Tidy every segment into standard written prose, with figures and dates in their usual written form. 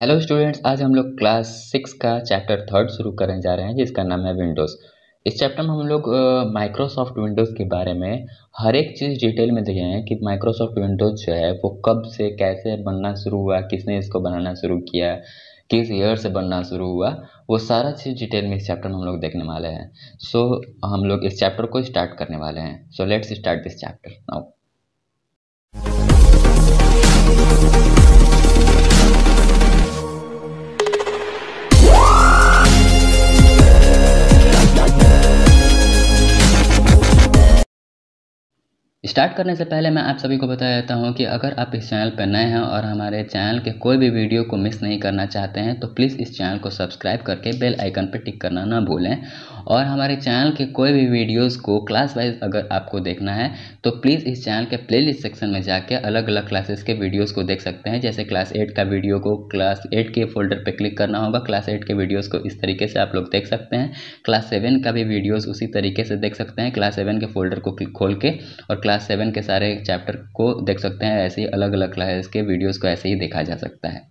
Hello students, आज हम लोग क्लास 6 का चैप्टर 3 शुरू करने जा रहे हैं जिसका नाम है विंडोज़। इस चैप्टर में हम लोग माइक्रोसॉफ्ट विंडोज़ के बारे में हर एक चीज़ डिटेल में देखे हैं कि माइक्रोसॉफ्ट विंडोज़ जो है वो कब से कैसे बनना शुरू हुआ, किसने इसको बनाना शुरू किया, किस ईयर से बनना शुरू हुआ, वो सारा चीज़ डिटेल में इस चैप्टर में हम लोग देखने वाले हैं। सो हम लोग इस चैप्टर को स्टार्ट करने वाले हैं। So let's start this chapter now. Start करने से पहले मैं आप सभी को बता देता हूं कि अगर आप इस चैनल पर नए हैं और हमारे चैनल के कोई भी वीडियो को मिस नहीं करना चाहते हैं तो प्लीज़ इस चैनल को सब्सक्राइब करके बेल आइकन पर टिक करना ना भूलें। और हमारे चैनल के कोई भी वीडियोस को क्लास वाइज अगर आपको देखना है तो प्लीज़ इस चैनल के प्लेलिस्ट सेक्शन में जाके अलग अलग क्लासेस के वीडियोज़ को देख सकते हैं। जैसे क्लास 8 का वीडियो को क्लास 8 के फोल्डर पर क्लिक करना होगा, क्लास 8 के वीडियोज़ को इस तरीके से आप लोग देख सकते हैं। क्लास 7 का भी वीडियोज़ उसी तरीके से देख सकते हैं, क्लास 7 के फोल्डर को खोल के, और क्लास 7 के सारे चैप्टर को देख सकते हैं। ऐसे ही अलग अलग क्लास के वीडियोस को ऐसे ही देखा जा सकता है।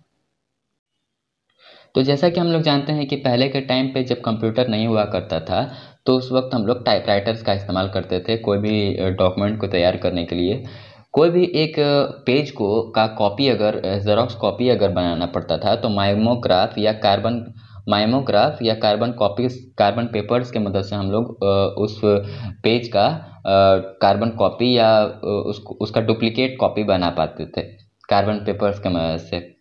तो जैसा कि हम लोग जानते हैं कि पहले के टाइम पे जब कंप्यूटर नहीं हुआ करता था तो उस वक्त हम लोग टाइपराइटर्स का इस्तेमाल करते थे कोई भी डॉक्यूमेंट को तैयार करने के लिए। कोई भी एक पेज को का कॉपी अगर जेरोक्स कॉपी अगर बनाना पड़ता था तो माइमोग्राफ या कार्बन कॉपीज, कार्बन पेपर्स के मदद से हम लोग उस पेज का कार्बन कॉपी या उसका डुप्लीकेट कॉपी बना पाते थे कार्बन पेपर्स के मदद से।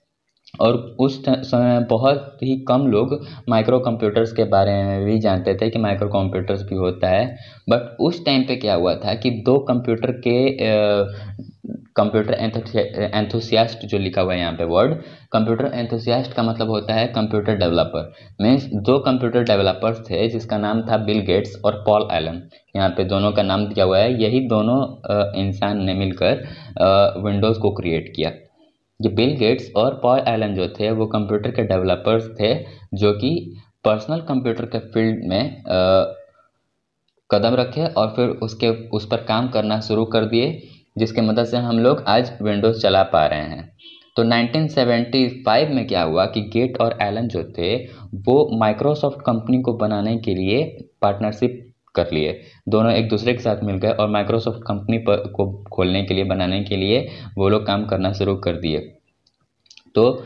और उस समय बहुत ही कम लोग माइक्रो कंप्यूटर्स के बारे में भी जानते थे कि माइक्रो कंप्यूटर्स भी होता है। बट उस टाइम पे क्या हुआ था कि दो कंप्यूटर एंथुसियास्ट, जो लिखा हुआ है यहाँ पे वर्ड कंप्यूटर एंथुसियास्ट का मतलब होता है कंप्यूटर डेवलपर। मीन्स दो कंप्यूटर डेवलपर्स थे जिसका नाम था बिल गेट्स और पॉल एलन। यहाँ पे दोनों का नाम दिया हुआ है। यही दोनों इंसान ने मिलकर विंडोज़ को क्रिएट किया। ये बिल गेट्स और पॉल एलन जो थे वो कंप्यूटर के डेवलपर्स थे जो कि पर्सनल कंप्यूटर के फील्ड में कदम रखे और फिर उस पर काम करना शुरू कर दिए, जिसके मदद से हम लोग आज विंडोज़ चला पा रहे हैं। तो 1975 में क्या हुआ कि गेट और एलन जो थे वो माइक्रोसॉफ्ट कंपनी को बनाने के लिए पार्टनरशिप कर लिए। दोनों एक दूसरे के साथ मिल गए और माइक्रोसॉफ्ट कंपनी को खोलने के लिए, बनाने के लिए वो लोग काम करना शुरू कर दिए। तो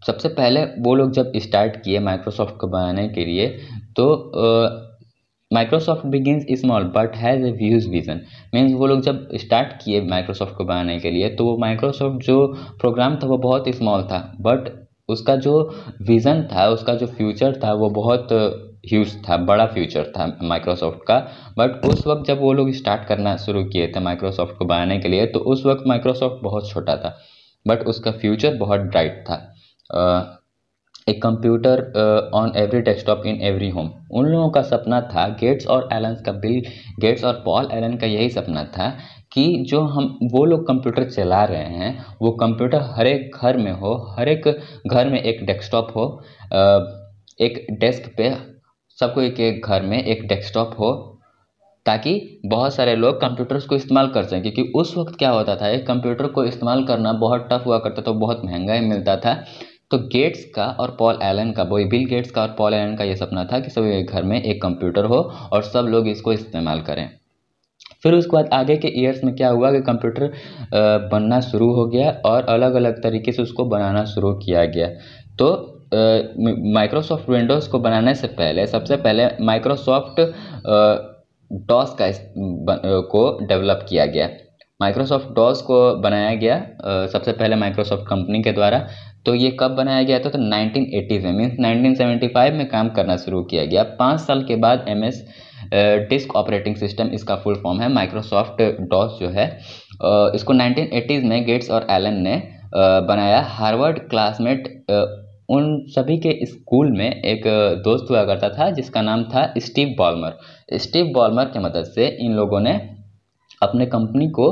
सबसे पहले वो लोग जब स्टार्ट किए माइक्रोसॉफ्ट को बनाने के लिए तो Microsoft begins small but has a huge vision. Means वो लोग जब स्टार्ट किए माइक्रोसॉफ्ट को बनाने के लिए तो वो माइक्रोसॉफ्ट जो प्रोग्राम था वो बहुत स्मॉल था, बट उसका जो विज़न था, उसका जो फ्यूचर था वो बहुत ह्यूज था, बड़ा फ्यूचर था माइक्रोसॉफ्ट का। बट उस वक्त जब वो लोग स्टार्ट करना शुरू किए थे माइक्रोसॉफ्ट को बनाने के लिए तो उस वक्त माइक्रोसॉफ्ट बहुत छोटा था, बट उसका फ्यूचर बहुत ब्राइट था। एक computer on every desktop in every home, उन लोगों का सपना था, गेट्स और एलन का, बिल गेट्स और पॉल एलन का यही सपना था कि जो वो लोग कंप्यूटर चला रहे हैं वो कंप्यूटर हर एक घर में हो, हर एक घर में एक डेस्कटॉप हो, एक डेस्क पे सबको एक एक घर में एक डेस्कटॉप हो, ताकि बहुत सारे लोग कंप्यूटर्स को इस्तेमाल कर सकें। क्योंकि उस वक्त क्या होता था, एक कंप्यूटर को इस्तेमाल करना बहुत टफ हुआ करता था, बहुत महंगा ही मिलता था। तो गेट्स का और पॉल एलन का, वही बिल गेट्स का और पॉल एलन का ये सपना था कि सभी घर में एक कंप्यूटर हो और सब लोग इसको इस्तेमाल करें। फिर उसके बाद आगे के ईयर्स में क्या हुआ कि कंप्यूटर बनना शुरू हो गया और अलग अलग तरीके से उसको बनाना शुरू किया गया। तो माइक्रोसॉफ्ट विंडोज़ को बनाने से पहले सबसे पहले माइक्रोसॉफ्ट डॉस को डेवलप किया गया। माइक्रोसॉफ्ट डॉस को बनाया गया सबसे पहले माइक्रोसॉफ्ट कंपनी के द्वारा। तो ये कब बनाया गया था तो 1980 में, मीन्स 1975 में काम करना शुरू किया गया। 5 साल के बाद MS डिस्क ऑपरेटिंग सिस्टम, इसका फुल फॉर्म है माइक्रोसॉफ्ट डॉस जो है, इसको 1980s में गेट्स और एलन ने बनाया। हार्वर्ड क्लासमेट उन सभी के स्कूल में एक दोस्त हुआ करता था जिसका नाम था स्टीव बॉलमर। स्टीव बॉलमर की मदद से इन लोगों ने अपने कंपनी को,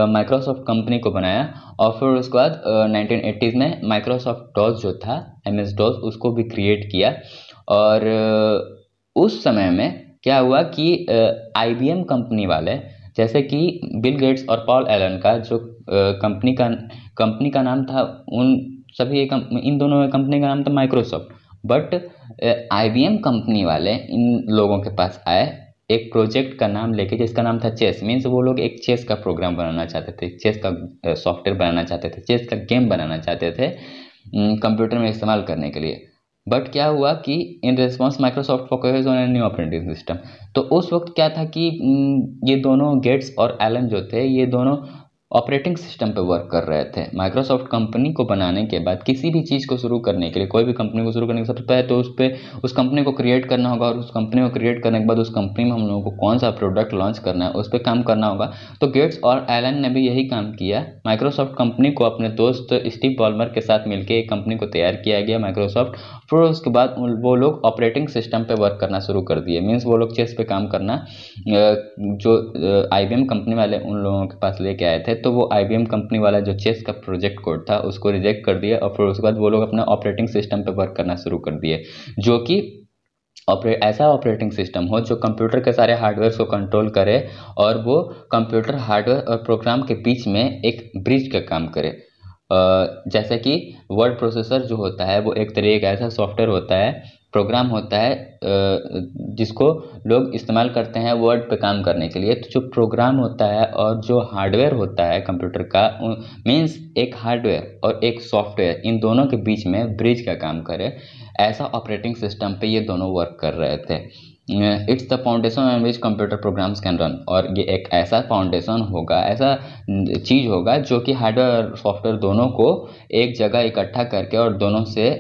माइक्रोसॉफ्ट कंपनी को बनाया। और फिर उसके बाद 1980s में माइक्रोसॉफ्ट डॉस जो था, MS डॉस, उसको भी क्रिएट किया। और उस समय में क्या हुआ कि IBM कंपनी वाले, जैसे कि बिल गेट्स और पॉल एलन का जो कंपनी का नाम था, उन सभी इन दोनों कंपनी का नाम था माइक्रोसॉफ्ट। बट IBM कंपनी वाले इन लोगों के पास आए एक प्रोजेक्ट का नाम लेके, जिसका नाम था चेस। मीन्स वो लोग एक चेस का प्रोग्राम बनाना चाहते थे, चेस का सॉफ्टवेयर बनाना चाहते थे, चेस का गेम बनाना चाहते थे कंप्यूटर में इस्तेमाल करने के लिए। बट क्या हुआ कि in response Microsoft focus on a new operating system. तो उस वक्त क्या था कि ये दोनों गेट्स और एलन जो थे, ये दोनों ऑपरेटिंग सिस्टम पे वर्क कर रहे थे। माइक्रोसॉफ्ट कंपनी को बनाने के बाद किसी भी चीज़ को शुरू करने के लिए, कोई भी कंपनी को शुरू करने के सबसे पहले तो उस कंपनी को क्रिएट करना होगा, और उस कंपनी को क्रिएट करने के बाद उस कंपनी में हम लोगों को कौन सा प्रोडक्ट लॉन्च करना है उस पर काम करना होगा। तो गेट्स और एलन ने भी यही काम किया। माइक्रोसॉफ्ट कंपनी को अपने दोस्त स्टीव बॉलमर के साथ मिलकर एक कंपनी को तैयार किया गया माइक्रोसॉफ्ट। फिर उसके बाद वो लोग ऑपरेटिंग सिस्टम पे वर्क करना शुरू कर दिए। मीन्स वो लोग चेस पे काम करना जो IBM कंपनी वाले उन लोगों के पास लेके आए थे, तो वो IBM कंपनी वाला जो चेस का प्रोजेक्ट कोड था उसको रिजेक्ट कर दिया, और फिर उसके बाद वो लोग अपना ऑपरेटिंग सिस्टम पे वर्क करना शुरू कर दिए, जो कि ऐसा ऑपरेटिंग सिस्टम हो जो कंप्यूटर के सारे हार्डवेयर को कंट्रोल करे, और वो कंप्यूटर हार्डवेयर और प्रोग्राम के बीच में एक ब्रिज का काम करे। जैसे कि वर्ड प्रोसेसर जो होता है वो एक तरीके का ऐसा सॉफ्टवेयर होता है, प्रोग्राम होता है जिसको लोग इस्तेमाल करते हैं वर्ड पे काम करने के लिए। तो जो प्रोग्राम होता है और जो हार्डवेयर होता है कंप्यूटर का, मीन्स एक हार्डवेयर और एक सॉफ्टवेयर, इन दोनों के बीच में ब्रिज का काम करे, ऐसा ऑपरेटिंग सिस्टम पे ये दोनों वर्क कर रहे थे। It's the foundation on which computer programs can run. और ये एक ऐसा फाउंडेशन होगा, ऐसा चीज़ होगा जो कि हार्डवेयर और सॉफ्टवेयर दोनों को एक जगह इकट्ठा करके और दोनों से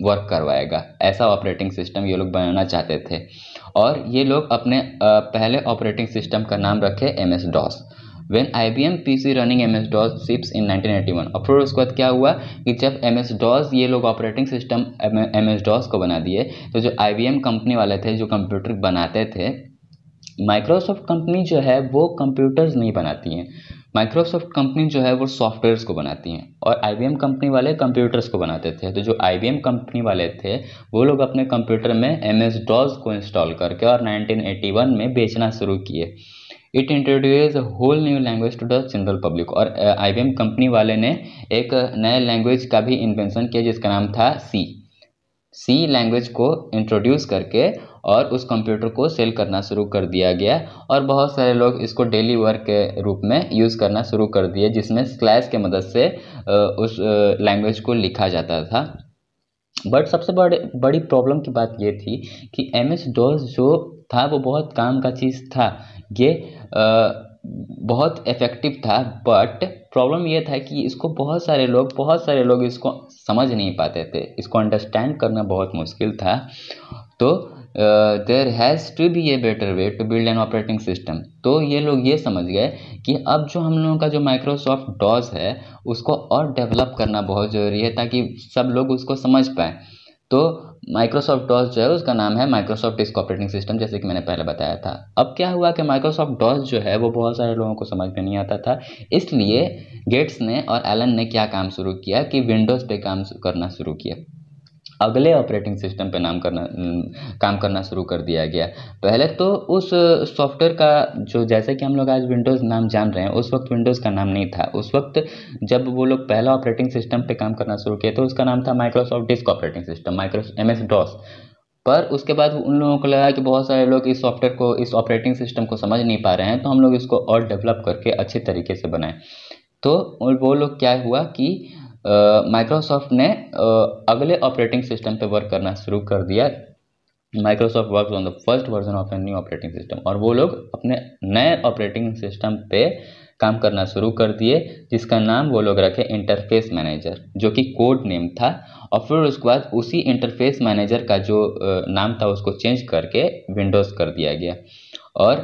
वर्क करवाएगा। ऐसा ऑपरेटिंग सिस्टम ये लोग बनाना चाहते थे, और ये लोग अपने पहले ऑपरेटिंग सिस्टम का नाम रखे MS-DOS। When IBM PC running MS-DOS ships in 1981। और फिर उसके बाद क्या हुआ कि जब MS-DOS ये लोग ऑपरेटिंग सिस्टम MS-DOS को बना दिए, तो जो IBM कंपनी वाले थे जो कंप्यूटर बनाते थे, माइक्रोसॉफ्ट कंपनी जो है वो कंप्यूटर्स नहीं बनाती हैं, माइक्रोसॉफ्ट कंपनी जो है वो सॉफ्टवेयर्स को बनाती हैं, और IBM कंपनी वाले कंप्यूटर्स को बनाते थे। तो जो IBM कंपनी वाले थे वो लोग अपने कंप्यूटर में MS-DOS को इंस्टॉल करके और 1981 में बेचना शुरू किए। It introduce whole new language to the general public. और IBM कंपनी वाले ने एक नए लैंग्वेज का भी इन्वेंशन किया जिसका नाम था सी लैंग्वेज को इंट्रोड्यूस करके और उस कंप्यूटर को सेल करना शुरू कर दिया गया, और बहुत सारे लोग इसको डेली वर्क के रूप में यूज़ करना शुरू कर दिए, जिसमें स्लैश के मदद से उस लैंग्वेज को लिखा जाता था। बट सबसे बड़ी प्रॉब्लम की बात ये थी कि MS-DOS जो था वो बहुत काम का चीज़ था, ये बहुत इफ़ेक्टिव था। बट प्रॉब्लम ये था कि इसको बहुत सारे लोग इसको समझ नहीं पाते थे, इसको अंडरस्टैंड करना बहुत मुश्किल था। तो there has to be a better way to build an operating system. तो ये लोग ये समझ गए कि अब जो हम लोगों का जो माइक्रोसॉफ्ट डॉस है उसको और डेवलप करना बहुत ज़रूरी है ताकि सब लोग उसको समझ पाएँ। तो माइक्रोसॉफ्ट डॉस जो है उसका नाम है माइक्रोसॉफ्ट डिस्क ऑपरेटिंग सिस्टम, जैसे कि मैंने पहले बताया था। अब क्या हुआ कि माइक्रोसॉफ्ट डॉस जो है वो बहुत सारे लोगों को समझ में नहीं आता था, इसलिए गेट्स ने और एलन ने क्या काम शुरू किया कि विंडोज़ पे काम करना शुरू किया, अगले ऑपरेटिंग सिस्टम पे काम करना शुरू कर दिया गया। पहले तो उस सॉफ्टवेयर का जो, जैसे कि हम लोग आज विंडोज़ नाम जान रहे हैं, उस वक्त विंडोज़ का नाम नहीं था। उस वक्त जब वो लोग पहला ऑपरेटिंग सिस्टम पे काम करना शुरू किए तो उसका नाम था Microsoft disk operating system, MS-DOS। पर उसके बाद उन लोगों को लगा कि बहुत सारे लोग इस सॉफ्टवेयर को, इस ऑपरेटिंग सिस्टम को समझ नहीं पा रहे हैं, तो हम लोग इसको और डेवलप करके अच्छे तरीके से बनाएं। तो वो लोग क्या हुआ कि माइक्रोसॉफ्ट ने अगले ऑपरेटिंग सिस्टम पे वर्क करना शुरू कर दिया। Microsoft works on the first version of a new operating system, और वो लोग अपने नए ऑपरेटिंग सिस्टम पे काम करना शुरू कर दिए, जिसका नाम वो लोग रखे इंटरफेस मैनेजर, जो कि कोड नेम था। और फिर उसके बाद उसी इंटरफेस मैनेजर का जो नाम था उसको चेंज करके विंडोज़ कर दिया गया। और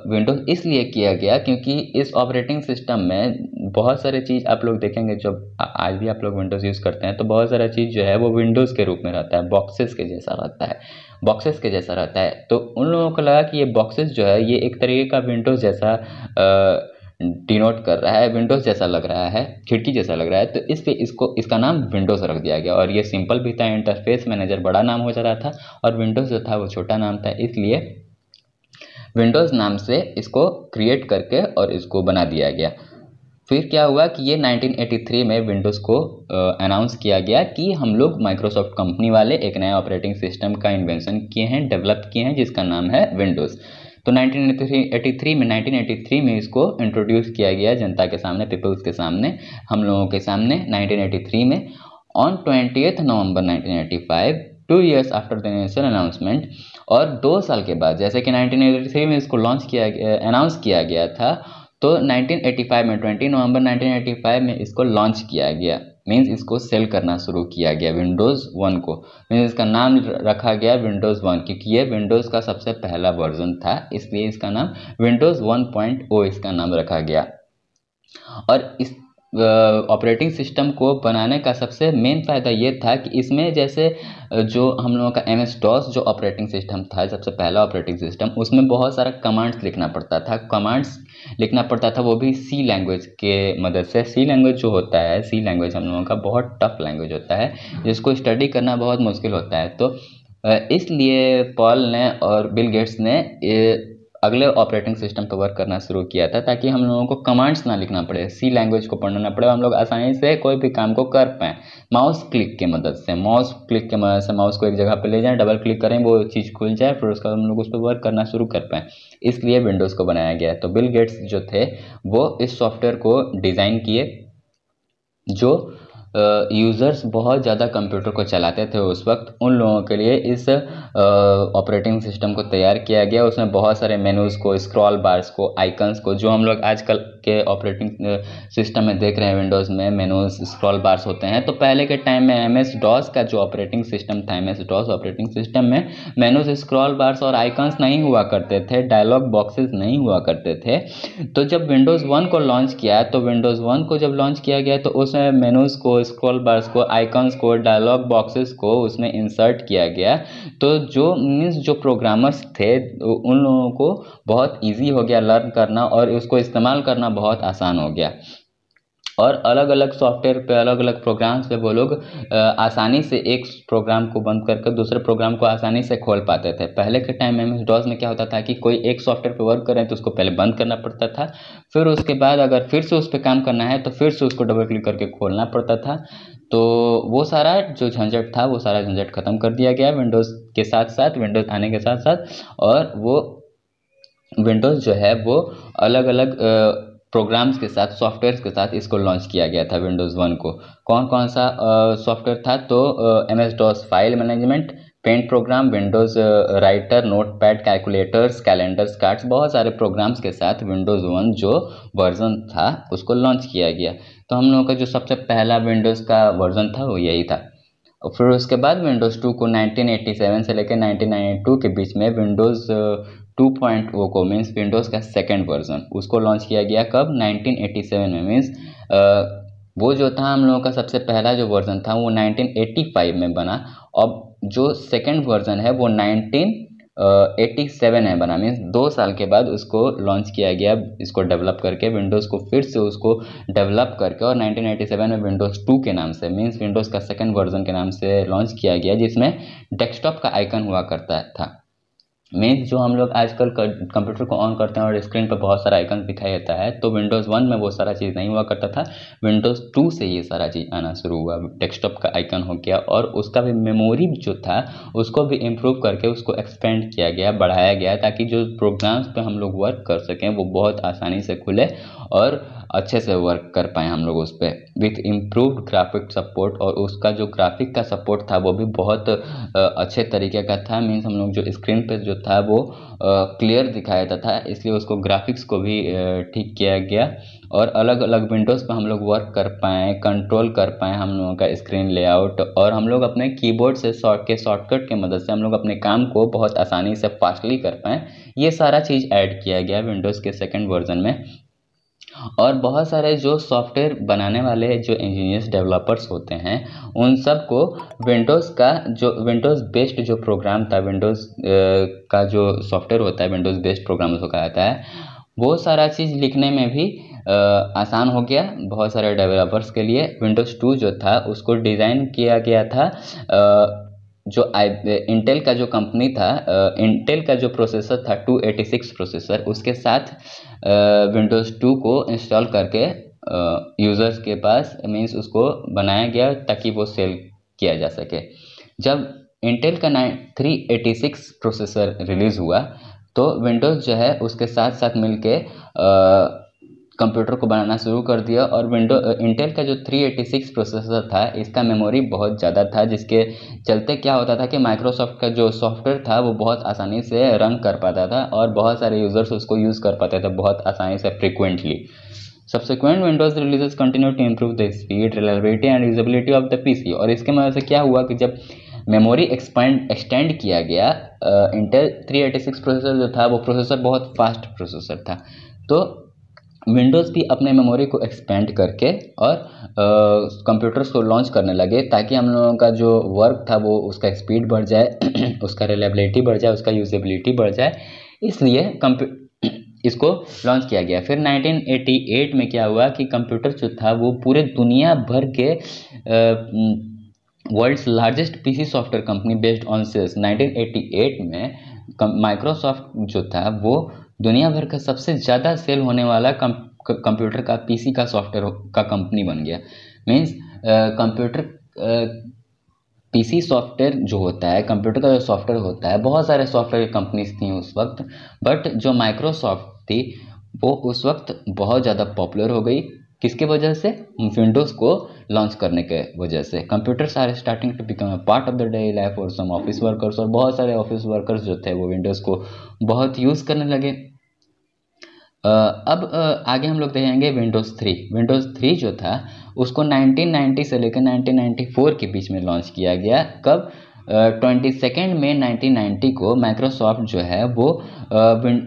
विंडोज़ इसलिए किया गया क्योंकि इस ऑपरेटिंग सिस्टम में बहुत सारे चीज़ आप लोग देखेंगे, जब आज भी आप लोग विंडोज़ यूज़ करते हैं तो बहुत सारा चीज़ जो है वो विंडोज़ के रूप में रहता है, बॉक्सेस के जैसा रहता है। तो उन लोगों को लगा कि ये बॉक्सेस जो है ये एक तरीके का विंडोज़ जैसा डिनोट कर रहा है, विंडोज़ जैसा लग रहा है, खिड़की जैसा लग रहा है, तो इसका नाम विंडोज़ रख दिया गया। और ये सिंपल भी था, इंटरफेस मैनेजर बड़ा नाम हो जा रहा था और विंडोज़ जो था वो छोटा नाम था, इसलिए विंडोज़ नाम से इसको क्रिएट करके और इसको बना दिया गया। फिर क्या हुआ कि ये 1983 में विंडोज़ को अनाउंस किया गया कि हम लोग माइक्रोसॉफ्ट कंपनी वाले एक नया ऑपरेटिंग सिस्टम का इन्वेंशन किए हैं, डेवलप किए हैं, जिसका नाम है विंडोज़। तो 1983 में इसको इंट्रोड्यूस किया गया जनता के सामने, पीपल्स के सामने, हम लोगों के सामने 1983 में। On 20 November 1985, 2 years after the initial announcement, और 2 साल के बाद, जैसे कि 1983 में इसको अनाउंस किया गया था, तो 1985 में 20 नवंबर 1985 में इसको लॉन्च किया गया, मीन्स इसको सेल करना शुरू किया गया विंडोज़ 1 को। मीन्स इसका नाम रखा गया विंडोज़ 1, क्योंकि ये विंडोज़ का सबसे पहला वर्जन था, इसलिए इसका नाम विंडोज़ 1.0 इसका नाम रखा गया। और इस ऑपरेटिंग सिस्टम को बनाने का सबसे मेन फ़ायदा ये था कि इसमें जैसे जो हम लोगों का MS DOS जो ऑपरेटिंग सिस्टम था, सबसे पहला ऑपरेटिंग सिस्टम, उसमें बहुत सारा कमांड्स लिखना पड़ता था, वो भी सी लैंग्वेज के मदद से। सी लैंग्वेज जो होता है, सी लैंग्वेज हम लोगों का बहुत टफ लैंग्वेज होता है, जिसको स्टडी करना बहुत मुश्किल होता है। तो इसलिए पॉल ने और बिल गेट्स ने अगले ऑपरेटिंग सिस्टम पर वर्क करना शुरू किया था, ताकि हम लोगों को कमांड्स ना लिखना पड़े, सी लैंग्वेज को पढ़ना ना पड़े, हम लोग आसानी से कोई भी काम को कर पाएँ माउस क्लिक की मदद से। माउस को एक जगह पर ले जाएं, डबल क्लिक करें, वो चीज़ खुल जाए, फिर उसका हम लोग उस पर वर्क करना शुरू कर पाएँ, इसलिए विंडोज़ को बनाया गया। तो बिल गेट्स जो थे वो इस सॉफ्टवेयर को डिज़ाइन किए। जो यूज़र्स बहुत ज़्यादा कंप्यूटर को चलाते थे उस वक्त, उन लोगों के लिए इस ऑपरेटिंग सिस्टम को तैयार किया गया। उसमें बहुत सारे मेनूज़ को, स्क्रॉल बार्स को, आइकन्स को, जो हम लोग आजकल के ऑपरेटिंग सिस्टम में देख रहे हैं विंडोज़ में मेनूज़, स्क्रॉल बार्स होते हैं। तो पहले के टाइम में MS DOS का जो ऑपरेटिंग सिस्टम था, MS DOS ऑपरेटिंग सिस्टम में मेनूज़, स्क्रॉल बार्स और आइकन्स नहीं हुआ करते थे, डायलॉग बॉक्सेस नहीं हुआ करते थे। तो जब विंडोज़ 1 को लॉन्च किया, तो विंडोज़ 1 को जब लॉन्च किया गया, तो उसमें मेनूज़ को, स्क्रॉल बार्स को, आइकन्स को, डायलॉग बॉक्सेस को उसमें इंसर्ट किया गया। तो जो प्रोग्रामर्स थे, उन लोगों को बहुत इजी हो गया लर्न करना, और उसको इस्तेमाल करना बहुत आसान हो गया। और अलग अलग सॉफ्टवेयर पे, अलग अलग प्रोग्राम्स पे वो लोग आसानी से एक प्रोग्राम को बंद करके दूसरे प्रोग्राम को आसानी से खोल पाते थे। पहले के टाइम में MS DOS में क्या होता था कि कोई एक सॉफ्टवेयर पे वर्क करें तो उसको पहले बंद करना पड़ता था, फिर उसके बाद अगर फिर से उस पर काम करना है तो फिर से उसको डबल क्लिक करके खोलना पड़ता था। तो वो सारा जो झंझट था, वो सारा झंझट ख़त्म कर दिया गया विंडोज़ के साथ साथ, विंडोज़ आने के साथ साथ। और वो विंडोज़ जो है वो अलग अलग प्रोग्राम्स के साथ, सॉफ्टवेयर्स के साथ इसको लॉन्च किया गया था विंडोज़ 1 को। कौन कौन सा सॉफ्टवेयर था? तो MS DOS file management, paint program, Windows writer, notepad, calculators, calendars, cards, बहुत सारे प्रोग्राम्स के साथ विंडोज़ 1 जो वर्जन था उसको लॉन्च किया गया। तो हम लोगों का जो सबसे पहला विंडोज़ का वर्जन था वो यही था। और फिर उसके बाद विंडोज़ 2 को 1987 से लेकर 1992 के बीच में विंडोज़ 2.0 को, मीन्स विंडोज़ का सेकेंड वर्जन, उसको लॉन्च किया गया। कब? 1987 में। मीन्स वो जो था हम लोगों का सबसे पहला जो वर्जन था वो 1985 में बना। अब जो सेकेंड वर्जन है वो 1987 में बना। मीन्स 2 साल के बाद उसको लॉन्च किया गया, इसको डेवलप करके, विंडोज़ को फिर से उसको डेवलप करके, और 1987 में विंडोज़ 2 के नाम से, मीन्स विंडोज़ का सेकेंड वर्जन के नाम से लॉन्च किया गया, जिसमें डेस्कटॉप का आइकन हुआ करता था। मीन्स जो हम लोग आजकल कंप्यूटर को ऑन करते हैं और स्क्रीन पर बहुत सारा आइकन दिखाई देता है, तो विंडोज़ 1 में वो सारा चीज़ नहीं हुआ करता था। विंडोज़ 2 से ये सारा चीज़ आना शुरू हुआ, डेस्कटॉप का आइकन हो गया, और उसका भी मेमोरी जो था उसको भी इम्प्रूव करके उसको एक्सपेंड किया गया, बढ़ाया गया, ताकि जो प्रोग्राम्स पे हम लोग वर्क कर सकें वो बहुत आसानी से खुले और अच्छे से वर्क कर पाएँ हम लोग उस पर, विथ इम्प्रूव्ड ग्राफिक सपोर्ट। और उसका जो ग्राफिक का सपोर्ट था वो भी बहुत अच्छे तरीके का था। मीन्स हम लोग जो स्क्रीन पे जो था वो क्लियर दिखाया देता था, इसलिए उसको ग्राफिक्स को भी ठीक किया गया, और अलग अलग विंडोज़ पर हम लोग वर्क कर पाएँ, कंट्रोल कर पाएँ हम लोगों का स्क्रीन लेआउट, और हम लोग अपने कीबोर्ड से शॉर्टकट की मदद से हम लोग अपने काम को बहुत आसानी से फास्टली कर पाएँ। ये सारा चीज़ ऐड किया गया विंडोज़ के सेकेंड वर्जन में। और बहुत सारे जो सॉफ्टवेयर बनाने वाले जो इंजीनियर्स, डेवलपर्स होते हैं, उन सब को विंडोज़ बेस्ड जो प्रोग्राम था, विंडोज़ का जो सॉफ्टवेयर होता है, विंडोज़ बेस्ड प्रोग्राम उसको कहा जाता है, वो सारा चीज़ लिखने में भी आसान हो गया बहुत सारे डेवलपर्स के लिए। विंडोज़ 2 जो था उसको डिज़ाइन किया गया था जो इंटेल का जो कंपनी था, इंटेल का जो प्रोसेसर था 286 प्रोसेसर, उसके साथ विंडोज़ 2 को इंस्टॉल करके यूज़र्स के पास, मीन्स उसको बनाया गया ताकि वो सेल किया जा सके। जब इंटेल का 386 प्रोसेसर रिलीज़ हुआ तो विंडोज़ जो है उसके साथ साथ मिलके कंप्यूटर को बनाना शुरू कर दिया। और इंटेल का जो 386 प्रोसेसर था इसका मेमोरी बहुत ज़्यादा था, जिसके चलते क्या होता था कि माइक्रोसॉफ्ट का जो सॉफ्टवेयर था वो बहुत आसानी से रन कर पाता था और बहुत सारे यूज़र्स उसको यूज़ कर पाते थे बहुत आसानी से, frequently. Subsequent Windows releases continue to improve the speed, reliability and usability of the PC. और इसके मदद से क्या हुआ कि जब मेमोरी एक्सटेंड किया गया, इंटेल 386 प्रोसेसर जो था वो प्रोसेसर बहुत फास्ट प्रोसेसर था, तो विंडोज़ भी अपने मेमोरी को एक्सपेंड करके और कंप्यूटर्स को लॉन्च करने लगे ताकि हम लोगों का जो वर्क था वो उसका स्पीड बढ़ जाए, उसका रिलायबिलिटी बढ़ जाए, उसका यूजेबिलिटी बढ़ जाए, इसलिए इसको लॉन्च किया गया। फिर 1988 में क्या हुआ कि कंप्यूटर जो था वो पूरे दुनिया भर के world's largest PC software company based on sales, 1988 में माइक्रोसॉफ्ट जो था वो दुनिया भर का सबसे ज़्यादा सेल होने वाला कंप्यूटर का पीसी का सॉफ्टवेयर का कंपनी बन गया। मीन्स कंप्यूटर पीसी सॉफ्टवेयर जो होता है, कंप्यूटर का जो सॉफ्टवेयर होता है, बहुत सारे सॉफ्टवेयर कंपनीज थी उस वक्त, बट जो माइक्रोसॉफ्ट थी वो उस वक्त बहुत ज़्यादा पॉपुलर हो गई। किसके वजह से? विंडोज़ को लॉन्च करने के वजह से। Computers are starting to become a part of the daily life और सम ऑफिस वर्कर्स, और बहुत सारे ऑफिस वर्कर्स जो थे वो विंडोज़ को बहुत यूज़ करने लगे। अब आगे हम लोग देखेंगे विंडोज़ 3। विंडोज़ 3 जो था उसको 1990 से लेकर 1994 के बीच में लॉन्च किया गया। कब? 22 मई 1990 को माइक्रोसॉफ्ट जो है वो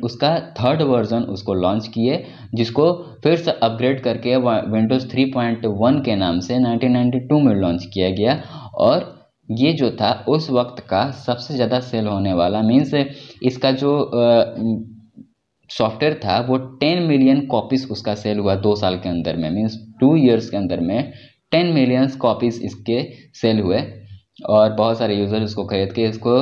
उसका 3rd वर्जन उसको लॉन्च किए, जिसको फिर से अपग्रेड करके विंडोज़ 3.1 के नाम से 1992 में लॉन्च किया गया। और ये जो था उस वक्त का सबसे ज़्यादा सेल होने वाला, मीन्स इसका जो सॉफ्टवेयर था वो 10 मिलियन कॉपीज़ उसका सेल हुआ 2 साल के अंदर में, मीन्स 2 ईयर्स के अंदर में 10 मिलियन कॉपीज़ इसके सेल हुए और बहुत सारे यूज़र इसको खरीद के इसको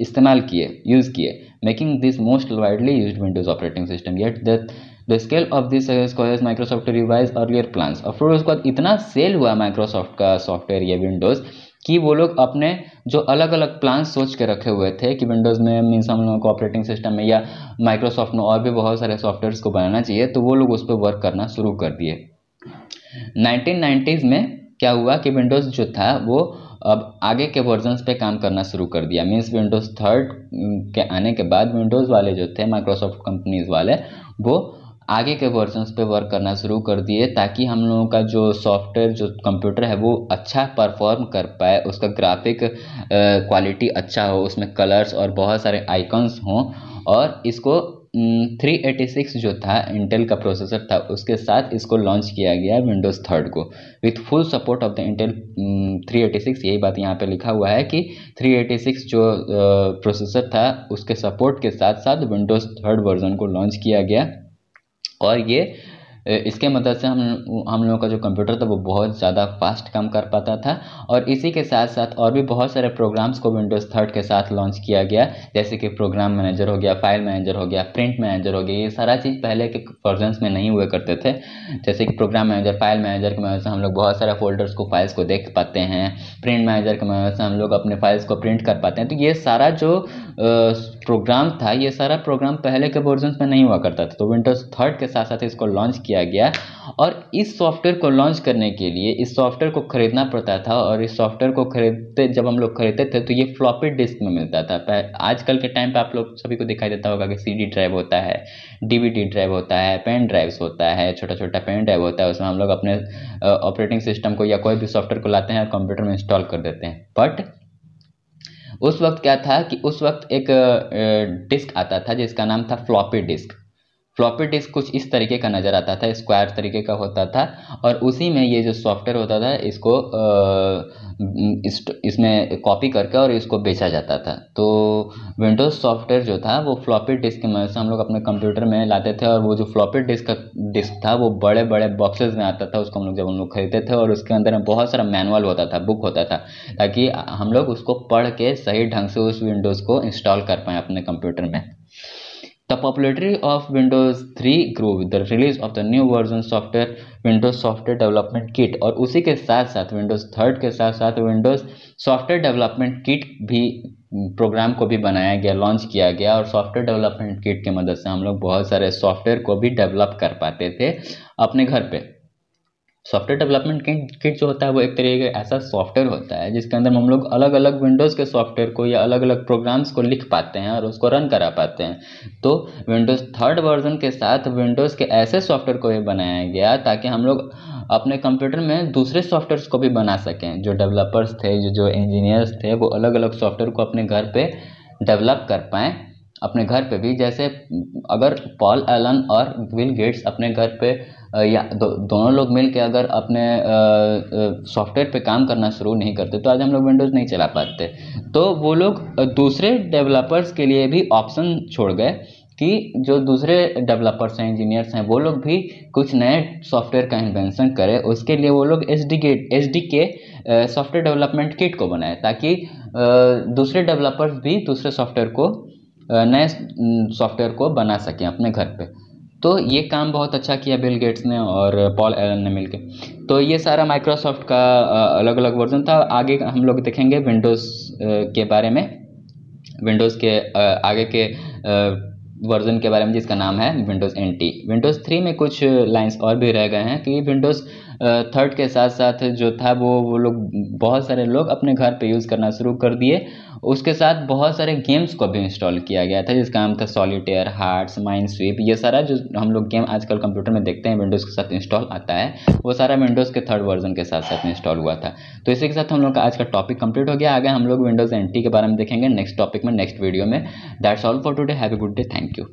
इस्तेमाल किए, यूज़ किए, making this most widely used Windows operating system. Yet the scale of this causes Microsoft to revise earlier plans. और फिर उसके बाद इतना सेल हुआ माइक्रोसॉफ्ट का सॉफ्टवेयर या विंडोज़ कि वो लोग अपने जो अलग अलग प्लान सोच के रखे हुए थे कि विंडोज़ में मीन्स हम लोगों को ऑपरेटिंग सिस्टम में या माइक्रोसॉफ्ट में और भी बहुत सारे सॉफ्टवेयर्स को बनाना चाहिए, तो वो लोग उस पर वर्क करना शुरू कर दिए। 1990s में क्या हुआ कि विंडोज़ जो था वो अब आगे के वर्जन्स पे काम करना शुरू कर दिया। मीन्स विंडोज़ 3rd के आने के बाद विंडोज़ वाले जो थे माइक्रोसॉफ्ट कंपनीज वाले, वो आगे के वर्जन्स पे वर्क करना शुरू कर दिए ताकि हम लोगों का जो सॉफ्टवेयर जो कंप्यूटर है वो अच्छा परफॉर्म कर पाए, उसका ग्राफिक क्वालिटी अच्छा हो, उसमें कलर्स और बहुत सारे आइकन्स हों। और इसको 386 जो था इंटेल का प्रोसेसर था उसके साथ इसको लॉन्च किया गया विंडोज़ 3rd को with full support of the Intel 386। यही बात यहाँ पे लिखा हुआ है कि 386 जो प्रोसेसर था उसके सपोर्ट के साथ साथ विंडोज़ 3rd वर्जन को लॉन्च किया गया। और ये इसके मदद से हम लोगों का जो कंप्यूटर था वो बहुत ज़्यादा फास्ट काम कर पाता था। और इसी के साथ साथ और भी बहुत सारे प्रोग्राम्स को विंडोज़ 3rd के साथ लॉन्च किया गया, जैसे कि प्रोग्राम मैनेजर हो गया, फाइल मैनेजर हो गया, प्रिंट मैनेजर हो गया। ये सारा चीज़ पहले के वर्जन्स में नहीं हुआ करते थे। जैसे कि प्रोग्राम मैनेजर, फाइल मैनेजर की मदद से हम लोग बहुत सारे फोल्डर्स को, फाइल्स को देख पाते हैं। प्रिंट मैनेजर की मदद से हम लोग अपने फाइल्स को प्रिंट कर पाते हैं। तो ये सारा जो प्रोग्राम था, ये सारा प्रोग्राम पहले के वर्जन्स में नहीं हुआ करता था। तो विंडोज़ 3rd के साथ साथ इसको लॉन्च किया गया। और इस सॉफ्टवेयर को लॉन्च करने के लिए इस सॉफ्टवेयर को खरीदना पड़ता था, और इस सॉफ्टवेयर को जब हम लोग खरीदते थे तो ये फ्लॉपी डिस्क में मिलता था। आजकल के टाइम पे आप लोग सभी को दिखाई देता होगा कि CD ड्राइव होता है, DVD ड्राइव होता है, पेन ड्राइव्स होता है, छोटा छोटा पेन ड्राइव होता है। उसमें हम लोग अपने ऑपरेटिंग सिस्टम को या कोई भी सॉफ्टवेयर को लाते हैं और कंप्यूटर में इंस्टॉल कर देते हैं। बट उस वक्त क्या था कि उस वक्त एक डिस्क आता था जिसका नाम था फ्लॉपी डिस्क। फ्लॉपी डिस्क कुछ इस तरीके का नज़र आता था, स्क्वायर तरीके का होता था, और उसी में ये जो सॉफ्टवेयर होता था इसको इसमें कॉपी करके और इसको बेचा जाता था। तो विंडोज़ सॉफ्टवेयर जो था वो फ्लॉपी डिस्क की मदद से हम लोग अपने कंप्यूटर में लाते थे, और वो जो फ्लॉपी डिस्क था वो बड़े बड़े बॉक्सेस में आता था। उसको हम लोग खरीदते थे और उसके अंदर में बहुत सारा मैनुअल होता था, बुक होता था, ताकि हम लोग उसको पढ़ के सही ढंग से उस विंडोज़ को इंस्टॉल कर पाएँ अपने कंप्यूटर में। The popularity of Windows 3 grew with the release of the new version software Windows software development kit, और उसी के साथ साथ विंडोज 3 के साथ साथ विंडोज सॉफ्टवेयर डेवलपमेंट किट भी प्रोग्राम को भी बनाया गया, लॉन्च किया गया, और सॉफ्टवेयर डेवलपमेंट किट की मदद से हम लोग बहुत सारे सॉफ्टवेयर को भी डेवलप कर पाते थे अपने घर पे। सॉफ्टवेयर डेवलपमेंट किट जो होता है वो एक तरीके का ऐसा सॉफ्टवेयर होता है जिसके अंदर हम लोग अलग अलग विंडोज़ के सॉफ्टवेयर को या अलग अलग प्रोग्राम्स को लिख पाते हैं और उसको रन करा पाते हैं। तो विंडोज़ 3 वर्जन के साथ विंडोज़ के ऐसे सॉफ्टवेयर को भी बनाया गया ताकि हम लोग अपने कंप्यूटर में दूसरे सॉफ्टवेयर्स को भी बना सकें। जो डेवलपर्स थे, जो इंजीनियर्स थे, वो अलग अलग सॉफ्टवेयर को अपने घर पे डेवलप कर पाएँ अपने घर पे भी। जैसे अगर पॉल एलन और बिल गेट्स अपने घर पे या दोनों लोग मिल के अगर अपने सॉफ्टवेयर पे काम करना शुरू नहीं करते तो आज हम लोग विंडोज़ नहीं चला पाते। तो वो लोग दूसरे डेवलपर्स के लिए भी ऑप्शन छोड़ गए कि जो दूसरे डेवलपर्स हैं, इंजीनियर्स हैं, वो लोग भी कुछ नए सॉफ्टवेयर का इन्वेंशन करें। उसके लिए वो लोग एस डी के सॉफ्टवेयर डेवलपमेंट किट को बनाए ताकि दूसरे डेवलपर्स भी दूसरे सॉफ्टवेयर को नए सॉफ्टवेयर को बना सकें अपने घर पे। तो ये काम बहुत अच्छा किया बिल गेट्स ने और पॉल एलन ने मिलकर। तो ये सारा माइक्रोसॉफ्ट का अलग अलग वर्जन था। आगे हम लोग देखेंगे विंडोज़ के बारे में, विंडोज़ के आगे के वर्जन के बारे में जिसका नाम है विंडोज़ NT। विंडोज़ 3 में कुछ लाइंस और भी रह गए हैं कि विंडोज़ 3 के साथ साथ जो था वो लोग बहुत सारे लोग अपने घर पे यूज़ करना शुरू कर दिए। उसके साथ बहुत सारे गेम्स को भी इंस्टॉल किया गया था जिसका नाम था सॉलिटेयर, हार्ट्स, माइनस्वीप। ये सारा जो हम लोग गेम आजकल कंप्यूटर में देखते हैं विंडोज़ के साथ इंस्टॉल आता है, वो सारा विंडोज़ के 3 वर्जन के साथ साथ इंस्टॉल हुआ था। तो इसी के साथ हम लोग का आज का टॉपिक कंप्लीट हो गया। आगे हम लोग विंडोज़ NT के बारे में देखेंगे नेक्स्ट टॉपिक में, नेक्स्ट वीडियो में। That's all for today. Have a good day. Thank you.